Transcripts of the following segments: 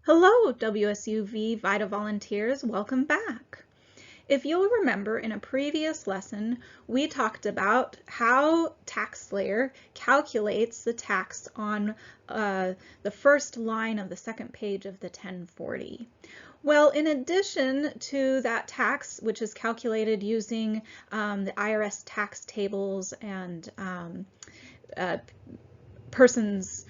Hello, WSUV VITA volunteers, welcome back. If you'll remember, in a previous lesson, we talked about how TaxSlayer calculates the tax on the first line of the second page of the 1040. Well, in addition to that tax, which is calculated using the IRS tax tables and person's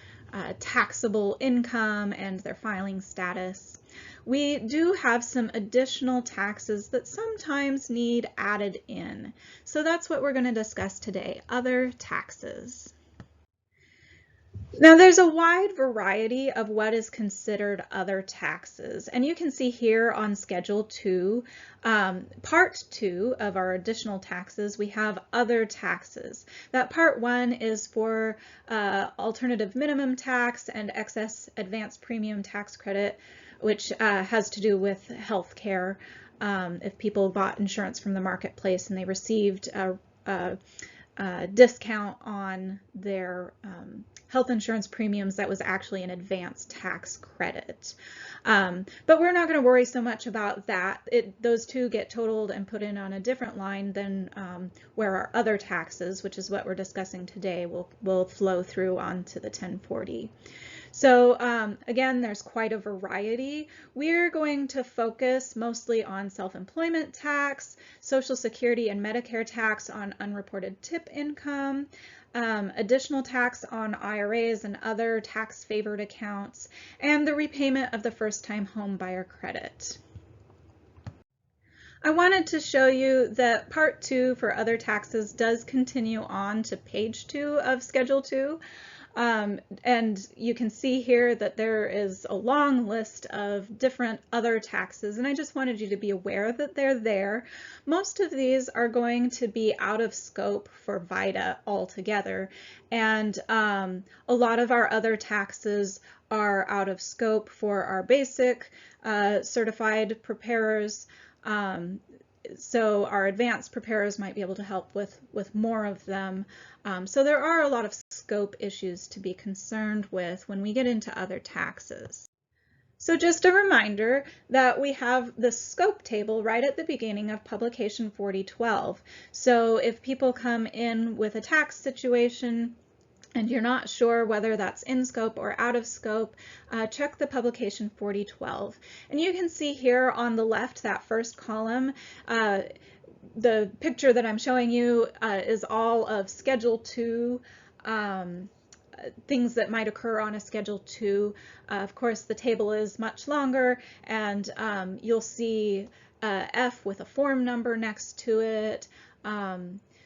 taxable income and their filing status, we do have some additional taxes that sometimes need added in. So that's what we're going to discuss today, other taxes. Now there's a wide variety of what is considered other taxes, and you can see here on Schedule 2, Part 2 of our additional taxes, we have other taxes. That Part 1 is for alternative minimum tax and excess advance premium tax credit, which has to do with health care. If people bought insurance from the marketplace and they received a discount on their health insurance premiums, that was actually an advance tax credit. But we're not going to worry so much about that. Those two get totaled and put in on a different line than where our other taxes, which is what we're discussing today, will flow through onto the 1040. So again, there's quite a variety. We're going to focus mostly on self-employment tax, Social Security and Medicare tax on unreported tip income, additional tax on IRAs and other tax-favored accounts, and the repayment of the first-time home buyer credit. I wanted to show you that Part 2 for other taxes does continue on to page 2 of Schedule 2. And you can see here that there is a long list of different other taxes, and I just wanted you to be aware that they're there. Most of these are going to be out of scope for VITA altogether, and a lot of our other taxes are out of scope for our basic certified preparers. So our advanced preparers might be able to help with more of them. So there are a lot of scope issues to be concerned with when we get into other taxes. So just a reminder that we have the scope table right at the beginning of publication 4012. So if people come in with a tax situation and you're not sure whether that's in scope or out of scope, check the publication 4012. And you can see here on the left, that first column, the picture that I'm showing you is all of Schedule 2 things that might occur on a Schedule 2. Of course, the table is much longer, and you'll see F with a form number next to it.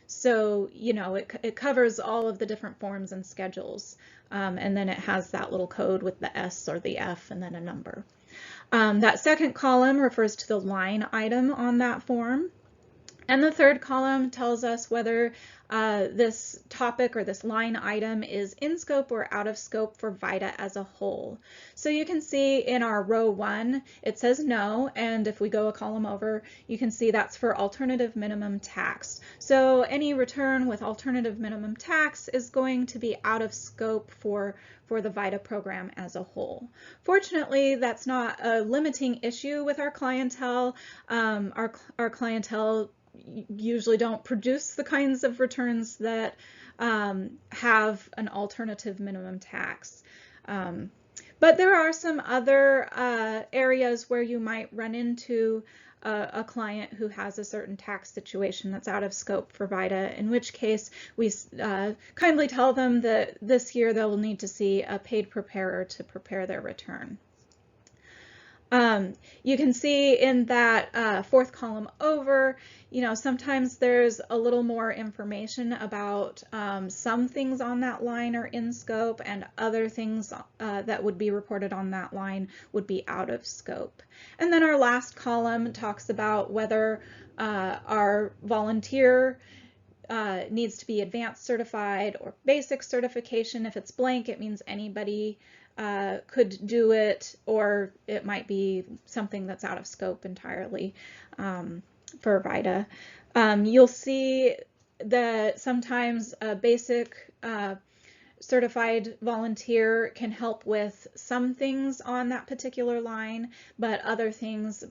So, you know, it covers all of the different forms and schedules. And then it has that little code with the S or the F and then a number. That second column refers to the line item on that form. And the third column tells us whether this topic or this line item is in scope or out of scope for VITA as a whole. So you can see in our row 1, it says no, and if we go a column over, you can see that's for alternative minimum tax. So any return with alternative minimum tax is going to be out of scope for the VITA program as a whole. Fortunately, that's not a limiting issue with our clientele. Our clientele usually don't produce the kinds of returns that have an alternative minimum tax. But there are some other areas where you might run into a client who has a certain tax situation that's out of scope for VITA, in which case we kindly tell them that this year they'll need to see a paid preparer to prepare their return. You can see in that fourth column over, you know, sometimes there's a little more information about some things on that line are in scope, and other things that would be reported on that line would be out of scope. And then our last column talks about whether our volunteer needs to be advanced certified or basic certification. If it's blank, it means anybody could do it, or it might be something that's out of scope entirely for VITA. You'll see that sometimes a basic certified volunteer can help with some things on that particular line, but other things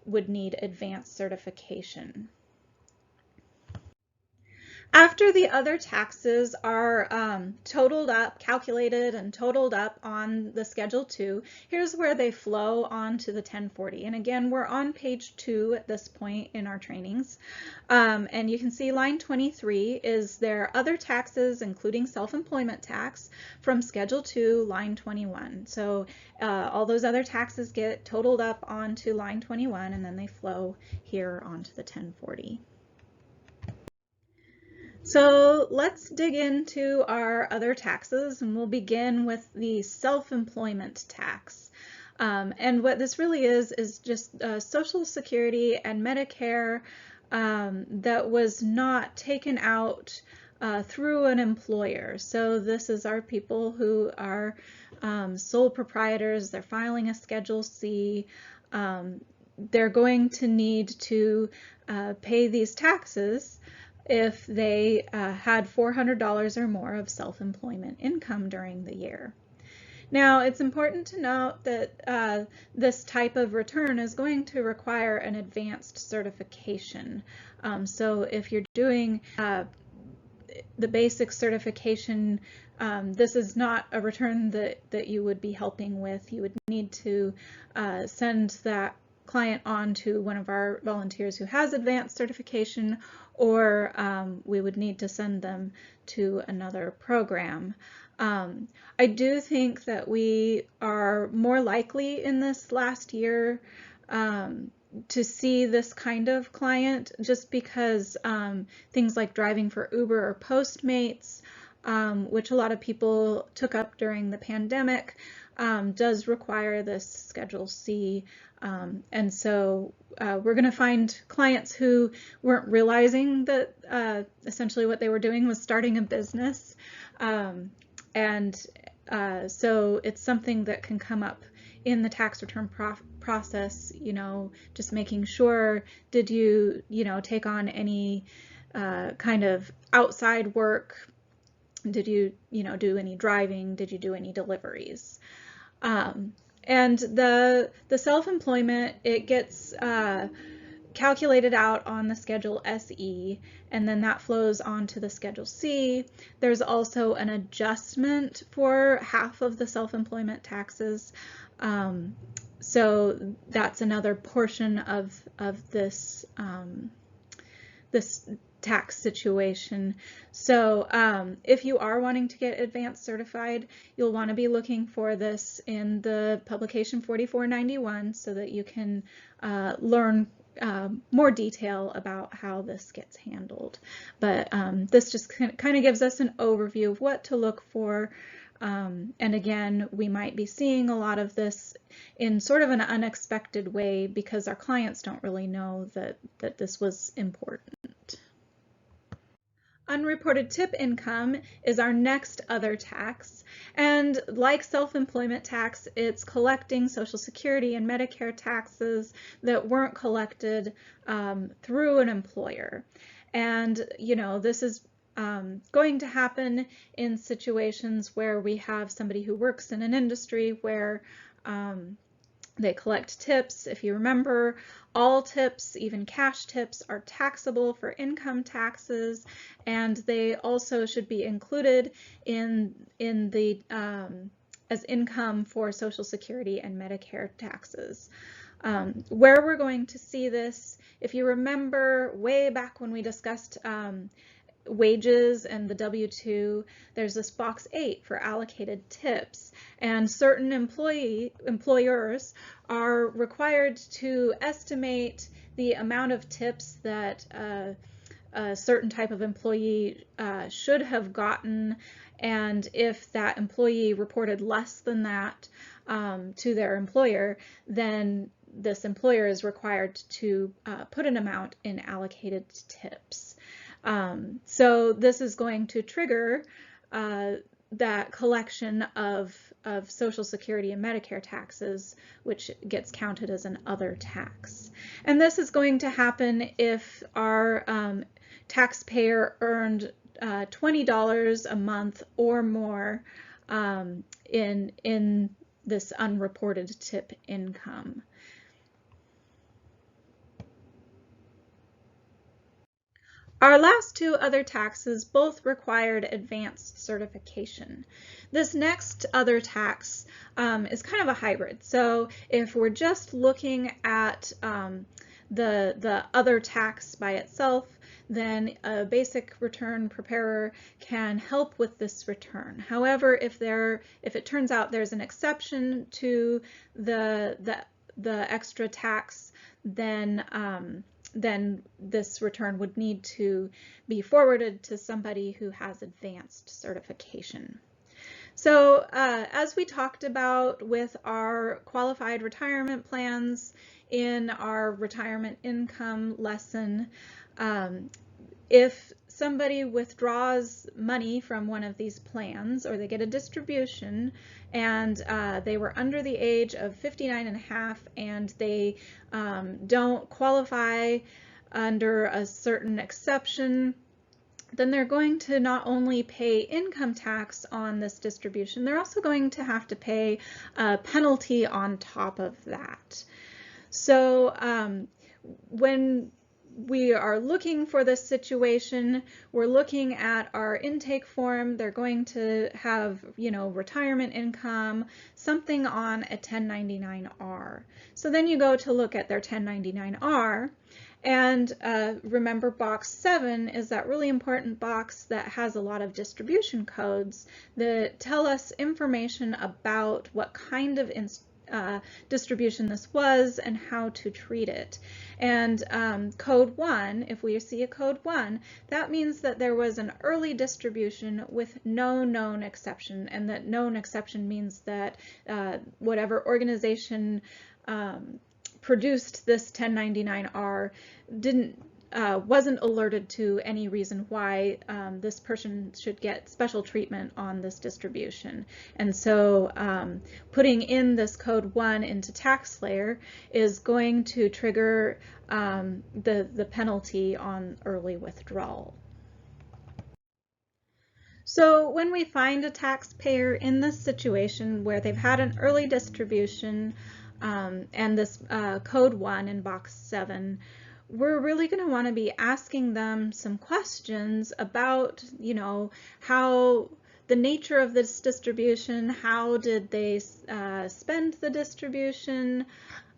would need advanced certification. After the other taxes are totaled up, calculated and totaled up on the Schedule 2, here's where they flow onto the 1040. And again, we're on page 2 at this point in our trainings. And you can see line 23 is their other taxes, including self-employment tax, from Schedule 2, line 21. So all those other taxes get totaled up onto line 21, and then they flow here onto the 1040. So let's dig into our other taxes, and we'll begin with the self-employment tax. And what this really is just Social Security and Medicare that was not taken out through an employer. So this is our people who are sole proprietors. They're filing a Schedule C. They're going to need to pay these taxes if they had $400 or more of self-employment income during the year. Now, it's important to note that this type of return is going to require an advanced certification. So if you're doing the basic certification, this is not a return that you would be helping with. You would need to send that client on to one of our volunteers who has advanced certification, or we would need to send them to another program. I do think that we are more likely in this last year to see this kind of client, just because things like driving for Uber or Postmates, which a lot of people took up during the pandemic, does require this Schedule C. And so we're going to find clients who weren't realizing that essentially what they were doing was starting a business. So it's something that can come up in the tax return process, just making sure, did you, take on any kind of outside work? Did you, do any driving? Did you do any deliveries? And the self-employment, it gets calculated out on the Schedule SE, and then that flows onto the Schedule C. There's also an adjustment for half of the self-employment taxes. So that's another portion of this this tax situation. So if you are wanting to get advanced certified, you'll want to be looking for this in the publication 4491 so that you can learn more detail about how this gets handled. But this just kind of gives us an overview of what to look for. And again, we might be seeing a lot of this in sort of an unexpected way because our clients don't really know that this was important. Unreported tip income is our next other tax, and like self-employment tax, it's collecting Social Security and Medicare taxes that weren't collected through an employer. And this is going to happen in situations where we have somebody who works in an industry where they collect tips. If you remember, all tips, even cash tips, are taxable for income taxes, and they also should be included in the as income for Social Security and Medicare taxes. Where we're going to see this, if you remember way back when we discussed wages and the W-2, there's this box 8 for allocated tips, and certain employers are required to estimate the amount of tips that a certain type of employee should have gotten, and if that employee reported less than that to their employer, then this employer is required to put an amount in allocated tips. So this is going to trigger that collection of Social Security and Medicare taxes, which gets counted as an other tax. And this is going to happen if our taxpayer earned $20 a month or more in this unreported tip income. Our last two other taxes both required advanced certification. This next other tax is kind of a hybrid. So if we're just looking at the other tax by itself, then a basic return preparer can help with this return. However, if it turns out there's an exception to the extra tax, then this return would need to be forwarded to somebody who has advanced certification. So as we talked about with our qualified retirement plans in our retirement income lesson, if somebody withdraws money from one of these plans, or they get a distribution and they were under the age of 59 and a half and they don't qualify under a certain exception, then they're going to not only pay income tax on this distribution, they're also going to have to pay a penalty on top of that. So when we are looking for this situation, we're looking at our intake form. They're going to have, retirement income, something on a 1099-R. So then you go to look at their 1099-R, and remember box 7 is that really important box that has a lot of distribution codes that tell us information about what kind of distribution this was and how to treat it. And code 1, if we see a code 1, that means that there was an early distribution with no known exception, and that known exception means that whatever organization produced this 1099-R wasn't alerted to any reason why this person should get special treatment on this distribution. And so putting in this code 1 into TaxSlayer is going to trigger the penalty on early withdrawal. So when we find a taxpayer in this situation where they've had an early distribution and this code 1 in box 7, we're really going to want to be asking them some questions about, how the nature of this distribution, how did they spend the distribution.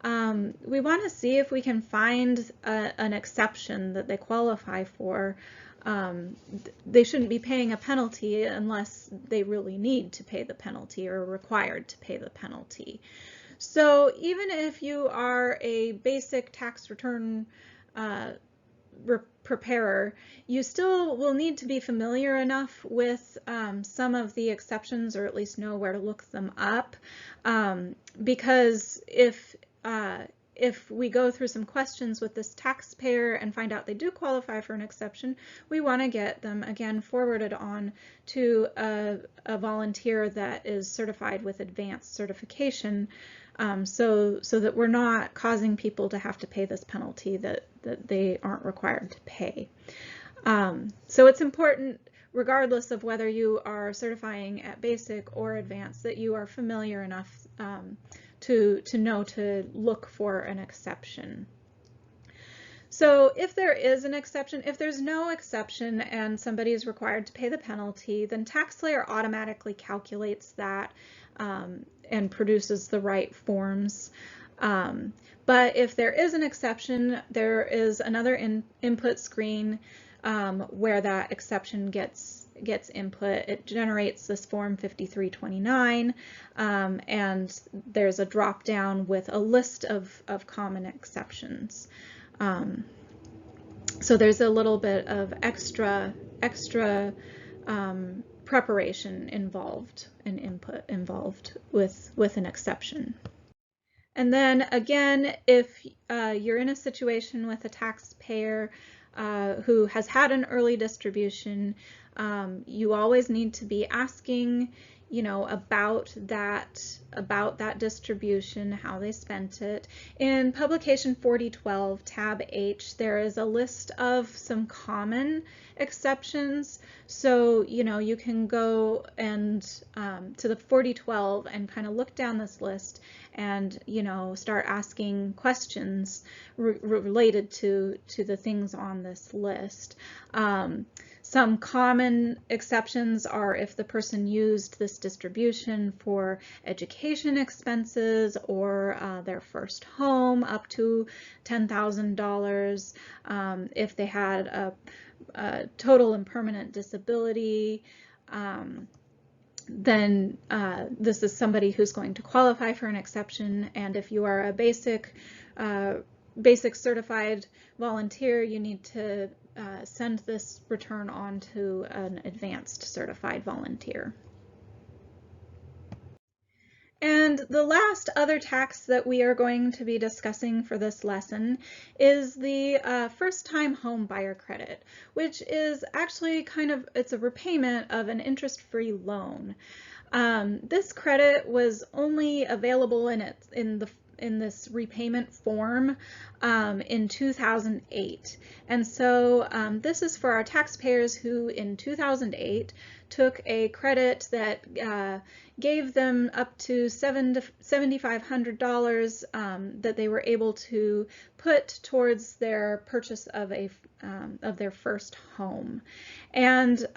We want to see if we can find an exception that they qualify for. They shouldn't be paying a penalty unless they really need to pay the penalty or are required to pay the penalty. So even if you are a basic tax return preparer, you still will need to be familiar enough with some of the exceptions, or at least know where to look them up, because if we go through some questions with this taxpayer and find out they do qualify for an exception, we want to get them again forwarded on to a volunteer that is certified with advanced certification, so that we're not causing people to have to pay this penalty that they aren't required to pay. So it's important, regardless of whether you are certifying at basic or advanced, that you are familiar enough to know to look for an exception. So if there is an exception, if there's no exception and somebody is required to pay the penalty, then TaxSlayer automatically calculates that and produces the right forms. But if there is an exception, there is another input screen where that exception gets input. It generates this form 5329, and there's a drop down with a list of common exceptions. So there's a little bit of extra preparation involved and input involved with an exception. And then again, if you're in a situation with a taxpayer who has had an early distribution, you always need to be asking about that distribution, how they spent it. In Publication 4012, Tab H, there is a list of some common exceptions. So, you can go and to the 4012 and kind of look down this list and, start asking questions related to the things on this list. Some common exceptions are if the person used this distribution for education expenses or their first home up to $10,000, if they had a total and permanent disability, then this is somebody who's going to qualify for an exception. And if you are a basic certified volunteer, you need to send this return on to an advanced certified volunteer. And the last other tax that we are going to be discussing for this lesson is the first-time home buyer credit, which is actually it's a repayment of an interest-free loan. This credit was only available in this repayment form in 2008. And so this is for our taxpayers who in 2008 took a credit that gave them up to $7,500 that they were able to put towards their purchase of their first home. And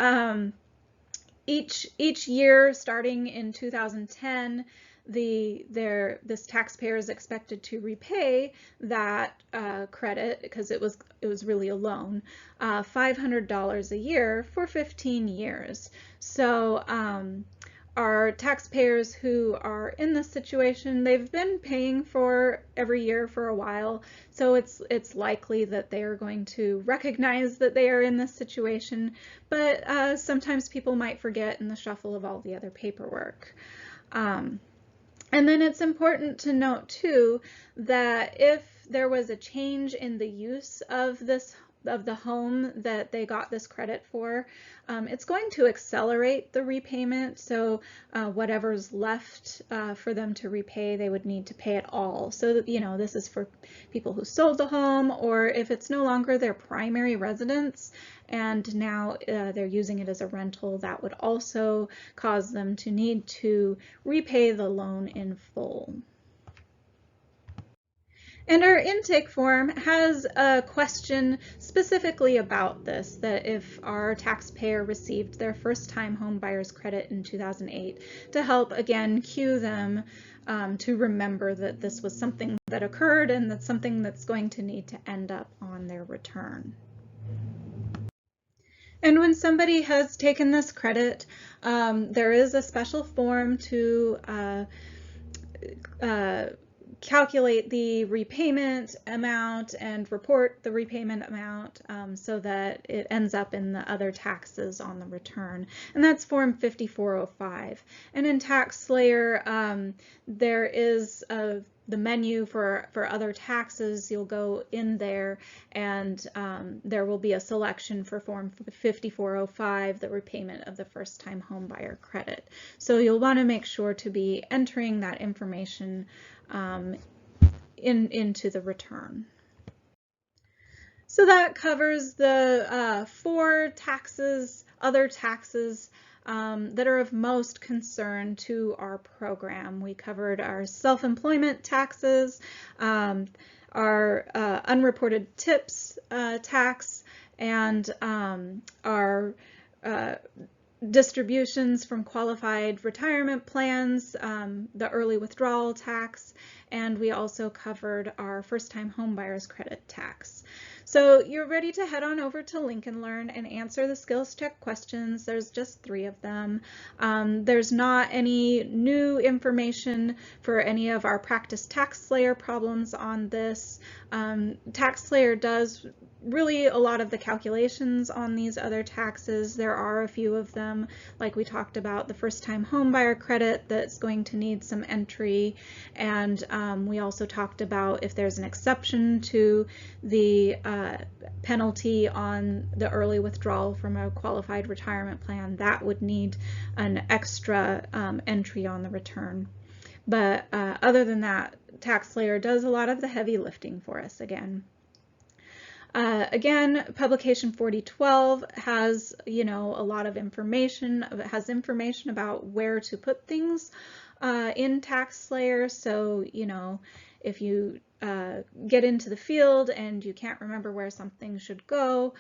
each year, starting in 2010, this taxpayer is expected to repay that credit, because it was really a loan, $500 a year for 15 years. So our taxpayers who are in this situation, they've been paying for every year for a while, so it's likely that they are going to recognize that they are in this situation, but sometimes people might forget in the shuffle of all the other paperwork. And then it's important to note too that if there was a change in the use of the home that they got this credit for, it's going to accelerate the repayment. So whatever's left for them to repay, they would need to pay it all. So that, this is for people who sold the home, or if it's no longer their primary residence and now they're using it as a rental, that would also cause them to need to repay the loan in full. And our intake form has a question specifically about this, that if our taxpayer received their first-time home buyer's credit in 2008, to help, again, cue them to remember that this was something that occurred and that's something that's going to need to end up on their return. And when somebody has taken this credit, there is a special form to calculate the repayment amount and report the repayment amount so that it ends up in the other taxes on the return. And that's Form 5405. And in TaxSlayer, there is the menu for other taxes. You'll go in there and there will be a selection for Form 5405, the repayment of the first-time home buyer credit. So you'll want to make sure to be entering that information into the return. So that covers the 4 taxes, other taxes that are of most concern to our program. We covered our self-employment taxes, our unreported tips tax, and our distributions from qualified retirement plans, the early withdrawal tax, and we also covered our first-time home buyer's credit tax. So you're ready to head on over to Lincoln Learn and answer the skills check questions. There's just 3 of them. There's not any new information for any of our practice TaxSlayer problems on this. TaxSlayer does really a lot of the calculations on these other taxes. There are a few of them, like we talked about the first-time homebuyer credit that's going to need some entry, and we also talked about if there's an exception to the penalty on the early withdrawal from a qualified retirement plan, that would need an extra entry on the return. But other than that, TaxSlayer does a lot of the heavy lifting for us again. Again, publication 4012 has, a lot of information. It has information about where to put things in TaxSlayer. So, if you get into the field and you can't remember where something should go,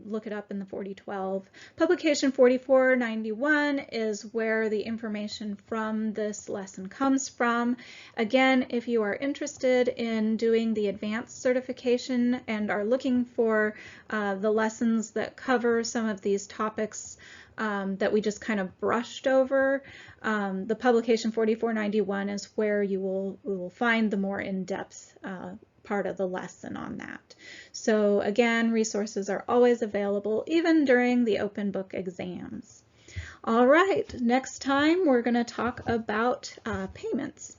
look it up in the 4012. Publication 4491 is where the information from this lesson comes from. Again, if you are interested in doing the advanced certification and are looking for the lessons that cover some of these topics that we just kind of brushed over, the publication 4491 is where you will find the more in-depth part of the lesson on that. So again, resources are always available, even during the open book exams. All right, next time we're going to talk about payments.